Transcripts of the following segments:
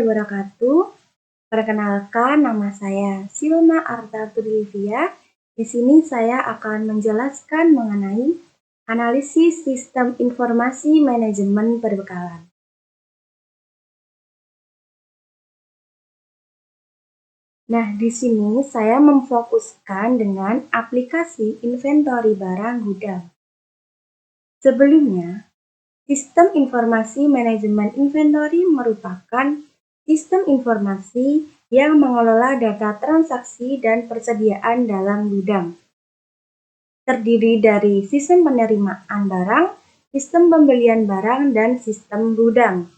wabarakatuh. Perkenalkan, nama saya Silma Arta Prilivia. Di sini saya akan menjelaskan mengenai analisis sistem informasi manajemen perbekalan. Nah, di sini saya memfokuskan dengan aplikasi inventory barang gudang. Sebelumnya, sistem informasi manajemen inventory merupakan sistem informasi yang mengelola data transaksi dan persediaan dalam gudang. Terdiri dari sistem penerimaan barang, sistem pembelian barang, dan sistem gudang.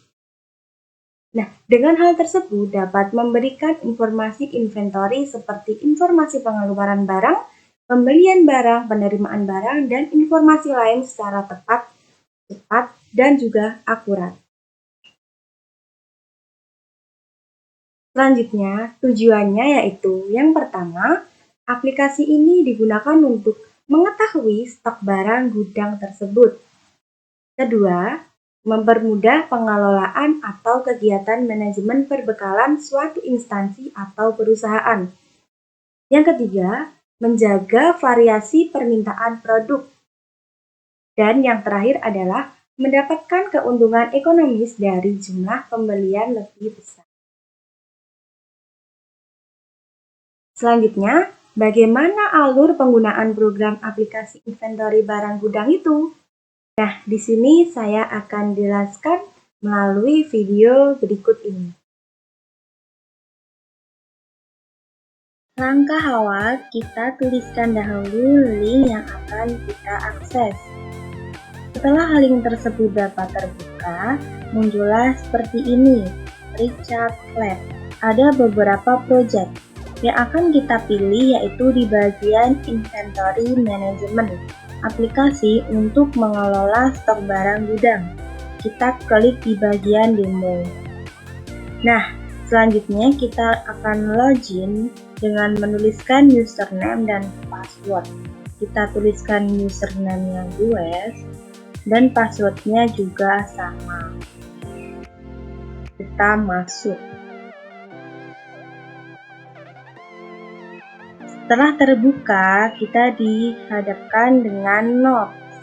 Nah, dengan hal tersebut dapat memberikan informasi inventory seperti informasi pengeluaran barang, pembelian barang, penerimaan barang, dan informasi lain secara tepat, cepat, dan juga akurat. Selanjutnya, tujuannya yaitu yang pertama, aplikasi ini digunakan untuk mengetahui stok barang gudang tersebut. Kedua, mempermudah pengelolaan atau kegiatan manajemen perbekalan suatu instansi atau perusahaan. Yang ketiga, menjaga variasi permintaan produk. Dan yang terakhir adalah mendapatkan keuntungan ekonomis dari jumlah pembelian lebih besar. Selanjutnya, bagaimana alur penggunaan program aplikasi inventory barang gudang itu? Nah, di sini saya akan jelaskan melalui video berikut ini. Langkah awal, kita tuliskan dahulu link yang akan kita akses. Setelah link tersebut dapat terbuka, muncullah seperti ini, Richard Lab. Ada beberapa project yang akan kita pilih yaitu di bagian Inventory Management, aplikasi untuk mengelola stok barang gudang. Kita klik di bagian Demo. Nah, selanjutnya kita akan login dengan menuliskan username dan password. Kita tuliskan username-nya US dan passwordnya juga sama. Kita masuk. Setelah terbuka, kita dihadapkan dengan notes.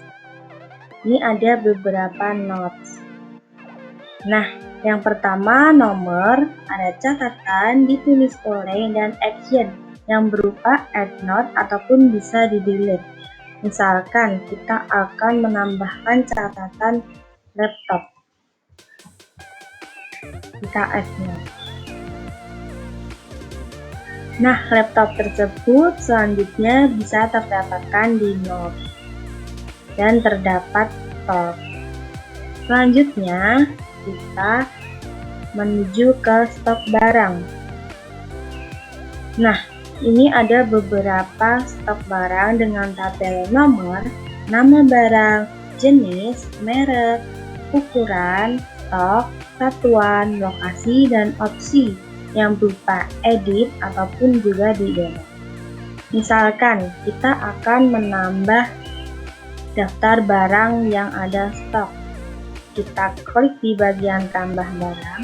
Ini ada beberapa notes. Nah, yang pertama nomor, ada catatan, ditulis oleh, dan action yang berupa add note ataupun bisa di-delete. Misalkan kita akan menambahkan catatan laptop. Kita add note. Nah, laptop tersebut selanjutnya bisa terdapatkan di note dan terdapat stok. Selanjutnya, kita menuju ke stok barang. Nah, ini ada beberapa stok barang dengan tabel nomor, nama barang, jenis, merek, ukuran, stok, satuan, lokasi, dan opsi yang berupa edit ataupun juga di delete. Misalkan kita akan menambah daftar barang yang ada stok. Kita klik di bagian tambah barang,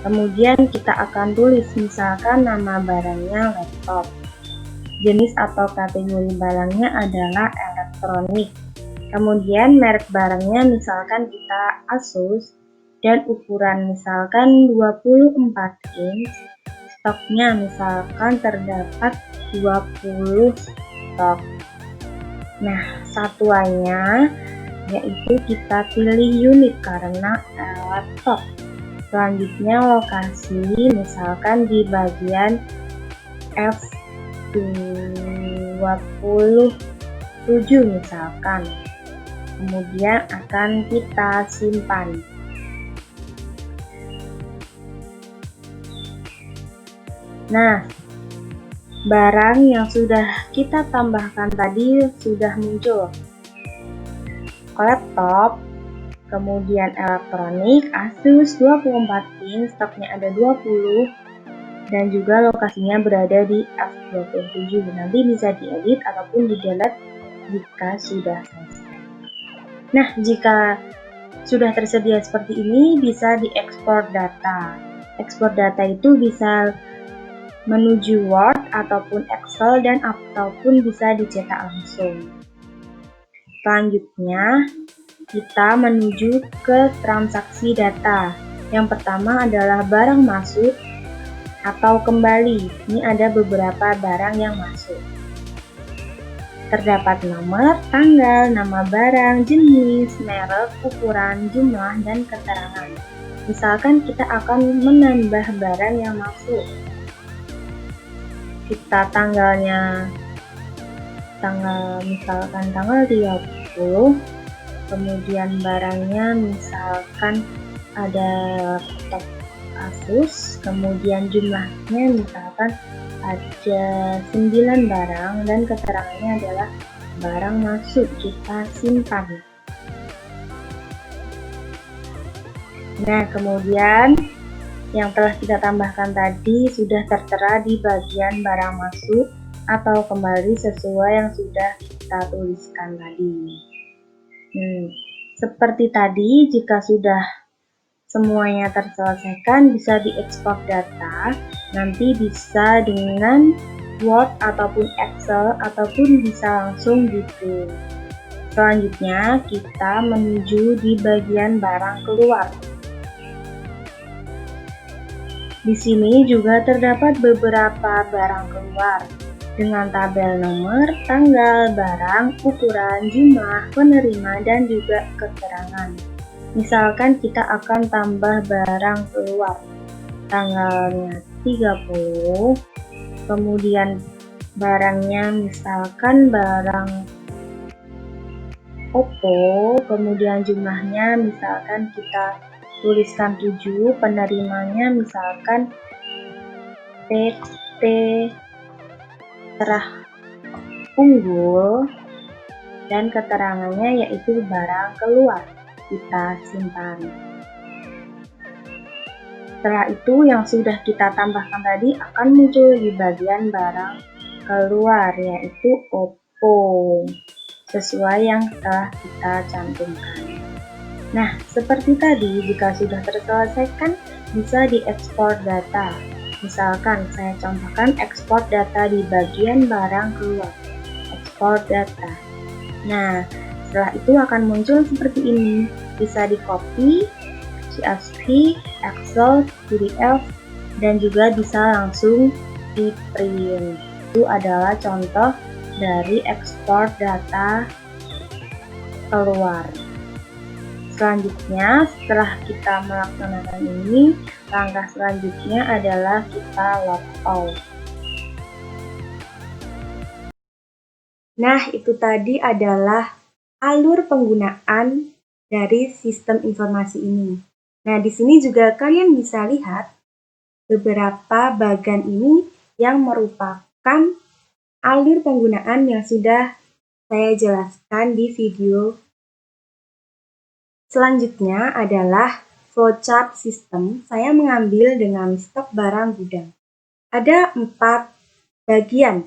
kemudian kita akan tulis misalkan nama barangnya laptop. Jenis atau kategori barangnya adalah elektronik. Kemudian merek barangnya misalkan kita Asus dan ukuran misalkan 24 inch. Stoknya misalkan terdapat 20 stok. Nah, satuannya yaitu kita pilih unit karena laptop. Selanjutnya lokasi misalkan di bagian F27 misalkan. Kemudian akan kita simpan. Nah, barang yang sudah kita tambahkan tadi sudah muncul. Laptop, kemudian elektronik, Asus 24 inch, stoknya ada 20, dan juga lokasinya berada di F27. Nanti bisa diedit ataupun di-delete jika sudah selesai. Nah, jika sudah tersedia seperti ini, bisa diekspor data. Ekspor data itu bisa menuju Word ataupun Excel dan ataupun bisa dicetak langsung. Selanjutnya, kita menuju ke transaksi data. Yang pertama adalah barang masuk atau kembali. Ini ada beberapa barang yang masuk. Terdapat nomor, tanggal, nama barang, jenis, merek, ukuran, jumlah, dan keterangan. Misalkan kita akan menambah barang yang masuk. Kita misalkan tanggal 30, kemudian barangnya misalkan ada laptop Asus, kemudian jumlahnya misalkan ada 9 barang dan keterangannya adalah barang masuk, kita simpan. Nah, kemudian yang telah kita tambahkan tadi sudah tertera di bagian barang masuk atau kembali sesuai yang sudah kita tuliskan tadi. Seperti tadi, jika sudah semuanya terselesaikan, bisa diekspor data, nanti bisa dengan Word ataupun Excel ataupun bisa langsung di print. Selanjutnya kita menuju di bagian barang keluar. Di sini juga terdapat beberapa barang keluar dengan tabel nomor, tanggal, barang, ukuran, jumlah, penerima, dan juga keterangan. Misalkan kita akan tambah barang keluar, tanggalnya 30, kemudian barangnya misalkan barang Oppo, kemudian jumlahnya misalkan kita tuliskan 7, penerimanya misalkan PT Cerah Unggul, dan keterangannya yaitu barang keluar. Kita simpan. Setelah itu yang sudah kita tambahkan tadi akan muncul di bagian barang keluar, yaitu Oppo, sesuai yang telah kita cantumkan. Nah, seperti tadi, jika sudah terselesaikan bisa diekspor data. Misalkan saya contohkan ekspor data di bagian barang keluar, ekspor data. Nah, setelah itu akan muncul seperti ini, bisa di copy, CSV, Excel, PDF, dan juga bisa langsung di print. Itu adalah contoh dari ekspor data keluar. Selanjutnya, setelah kita melaksanakan ini, langkah selanjutnya adalah kita log out. Nah, itu tadi adalah alur penggunaan dari sistem informasi ini. Nah, di sini juga kalian bisa lihat beberapa bagan ini yang merupakan alur penggunaan yang sudah saya jelaskan di video. Selanjutnya adalah flowchart sistem. Saya mengambil dengan stok barang gudang. Ada 4 bagian.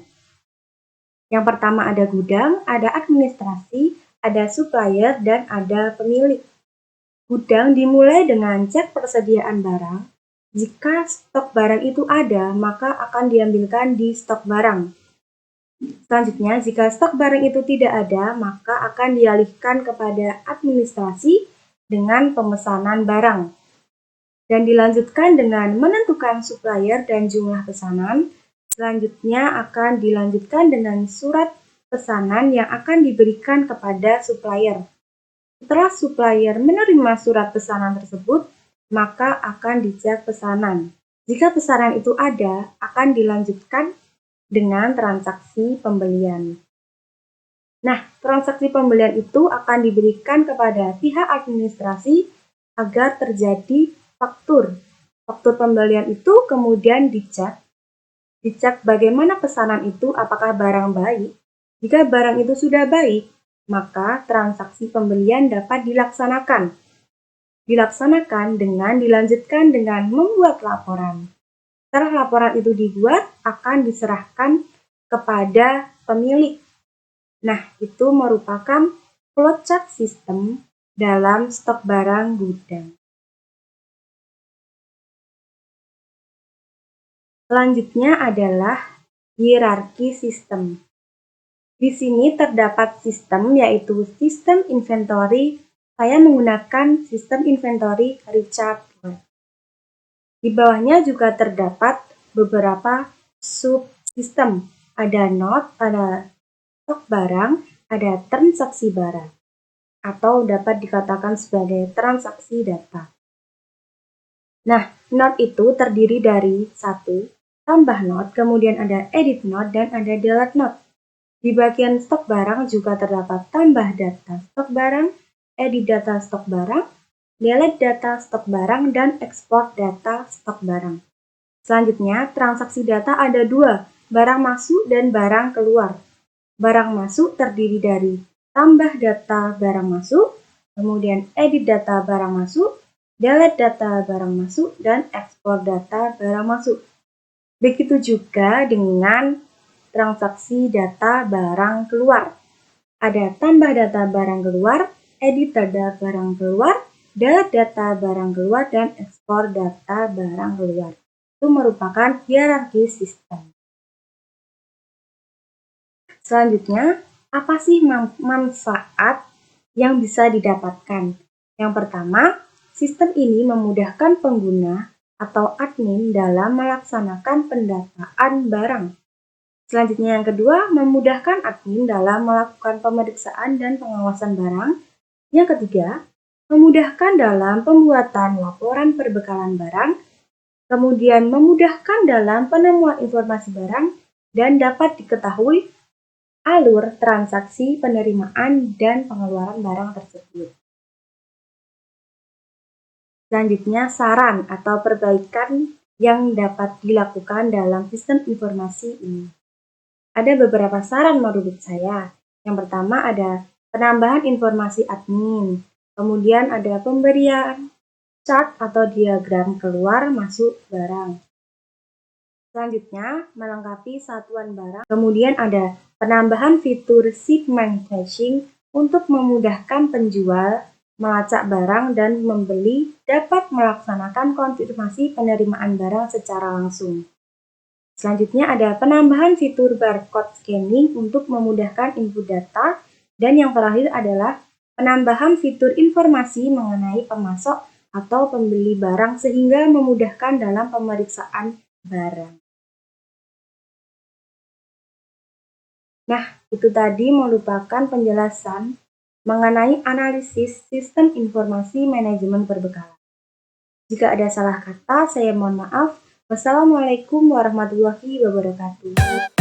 Yang pertama ada gudang, ada administrasi, ada supplier, dan ada pemilik. Gudang dimulai dengan cek persediaan barang. Jika stok barang itu ada, maka akan diambilkan di stok barang. Selanjutnya, jika stok barang itu tidak ada, maka akan dialihkan kepada administrasi dengan pemesanan barang. Dan dilanjutkan dengan menentukan supplier dan jumlah pesanan. Selanjutnya akan dilanjutkan dengan surat pesanan yang akan diberikan kepada supplier. Setelah supplier menerima surat pesanan tersebut, maka akan dicek pesanan. Jika pesanan itu ada, akan dilanjutkan dengan transaksi pembelian. Nah, transaksi pembelian itu akan diberikan kepada pihak administrasi agar terjadi faktur. Faktur pembelian itu kemudian dicek bagaimana pesanan itu, apakah barang baik. Jika barang itu sudah baik, maka transaksi pembelian dapat dilaksanakan. Dilaksanakan dengan dilanjutkan dengan membuat laporan. Setelah laporan itu dibuat, akan diserahkan kepada pemilik. Nah, itu merupakan flowchart sistem dalam stok barang gudang. Selanjutnya adalah hierarki sistem. Di sini terdapat sistem yaitu sistem inventory. Saya menggunakan sistem inventory Richard Webb. Di bawahnya juga terdapat beberapa subsistem. Ada node, ada stok barang, ada transaksi barang, atau dapat dikatakan sebagai transaksi data. Nah, node itu terdiri dari satu tambah node, kemudian ada edit node, dan ada delete node. Di bagian stok barang juga terdapat tambah data stok barang, edit data stok barang, delete data stok barang, dan ekspor data stok barang. Selanjutnya, transaksi data ada dua, barang masuk dan barang keluar. Barang masuk terdiri dari tambah data barang masuk, kemudian edit data barang masuk, delete data barang masuk, dan ekspor data barang masuk. Begitu juga dengan transaksi data barang keluar. Ada tambah data barang keluar, edit data barang keluar, delete data barang keluar, dan ekspor data barang keluar. Itu merupakan hierarki sistem. Selanjutnya, apa sih manfaat yang bisa didapatkan? Yang pertama, sistem ini memudahkan pengguna atau admin dalam melaksanakan pendataan barang. Selanjutnya yang kedua, memudahkan admin dalam melakukan pemeriksaan dan pengawasan barang. Yang ketiga, memudahkan dalam pembuatan laporan perbekalan barang. Kemudian memudahkan dalam penemuan informasi barang dan dapat diketahui alur transaksi penerimaan dan pengeluaran barang tersebut. Selanjutnya, saran atau perbaikan yang dapat dilakukan dalam sistem informasi ini. Ada beberapa saran menurut saya. Yang pertama ada penambahan informasi admin, kemudian ada pemberian chart atau diagram keluar masuk barang. Selanjutnya, melengkapi satuan barang. Kemudian ada penambahan fitur segmentation untuk memudahkan penjual melacak barang dan membeli dapat melaksanakan konfirmasi penerimaan barang secara langsung. Selanjutnya ada penambahan fitur barcode scanning untuk memudahkan input data. Dan yang terakhir adalah penambahan fitur informasi mengenai pemasok atau pembeli barang sehingga memudahkan dalam pemeriksaan barang. Nah, itu tadi merupakan penjelasan mengenai analisis sistem informasi manajemen perbekalan. Jika ada salah kata, saya mohon maaf. Wassalamualaikum warahmatullahi wabarakatuh.